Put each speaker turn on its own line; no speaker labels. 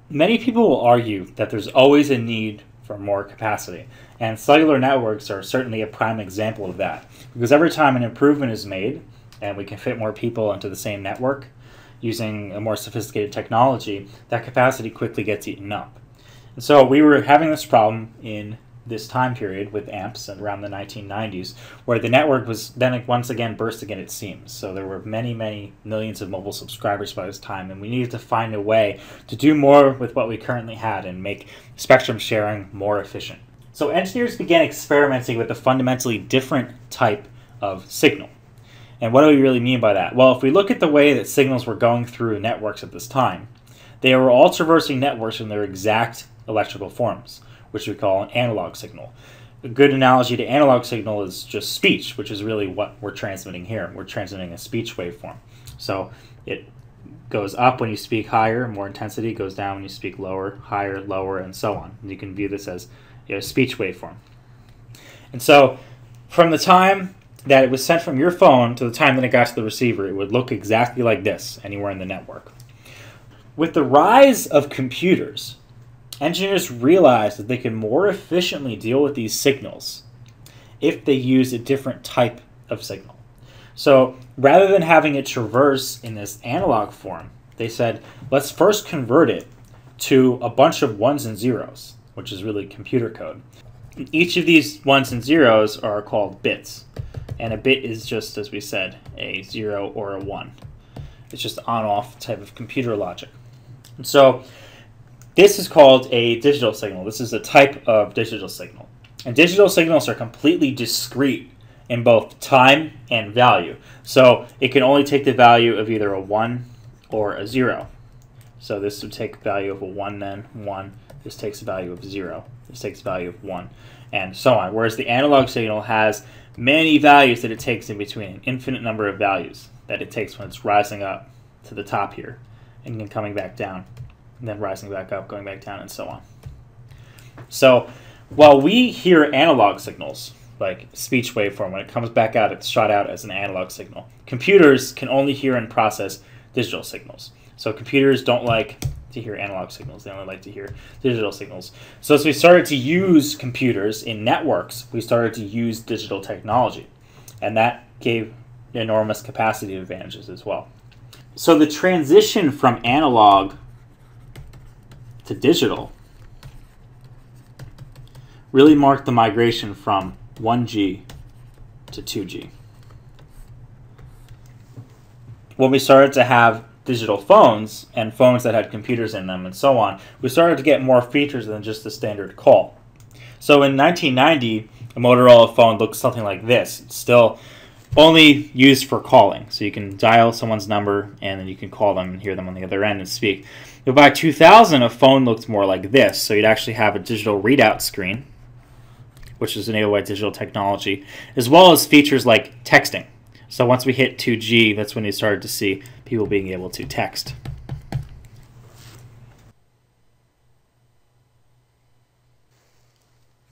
Many people will argue that there's always a need for more capacity, and cellular networks are certainly a prime example of that, because every time an improvement is made and we can fit more people into the same network using a more sophisticated technology, that capacity quickly gets eaten up. And so we were having this problem in this time period with AMPS around the 1990s, where the network was then once again bursting at its seams. So there were many, many millions of mobile subscribers by this time, and we needed to find a way to do more with what we currently had and make spectrum sharing more efficient. So engineers began experimenting with a fundamentally different type of signal. And what do we really mean by that? Well, if we look at the way that signals were going through networks at this time, they were all traversing networks in their exact electrical forms, which we call an analog signal. A good analogy to analog signal is just speech, which is really what we're transmitting here. We're transmitting a speech waveform. So it goes up when you speak higher, more intensity, goes down when you speak lower, higher, lower, and so on. And you can view this as a speech waveform. And so from the time that it was sent from your phone to the time that it got to the receiver, it would look exactly like this anywhere in the network. With the rise of computers, engineers realized that they could more efficiently deal with these signals if they used a different type of signal. So rather than having it traverse in this analog form, they said, let's first convert it to a bunch of ones and zeros, which is really computer code. Each of these ones and zeros are called bits. And a bit is just, as we said, a 0 or a 1. It's just on-off type of computer logic. And so this is called a digital signal. This is a type of digital signal. And digital signals are completely discrete in both time and value. So it can only take the value of either a 1 or a 0. So this would take the value of a 1 then, 1. This takes the value of 0. This takes the value of 1, and so on. Whereas the analog signal has many values that it takes in between, an infinite number of values that it takes when it's rising up to the top here, and then coming back down, and then rising back up, going back down, and so on. So while we hear analog signals, like speech waveform, when it comes back out, it's shot out as an analog signal. Computers can only hear and process digital signals. So computers don't like to hear analog signals. They only like to hear digital signals. So as we started to use computers in networks, we started to use digital technology. And that gave enormous capacity advantages as well. So the transition from analog to digital really marked the migration from 1G to 2G. When we started to have digital phones and phones that had computers in them and so on, we started to get more features than just the standard call. So in 1990, a Motorola phone looked something like this. It's still only used for calling. So you can dial someone's number and then you can call them and hear them on the other end and speak. But by 2000, a phone looked more like this. So you'd actually have a digital readout screen, which is enabled by digital technology, as well as features like texting. So once we hit 2G, that's when you started to see people being able to text.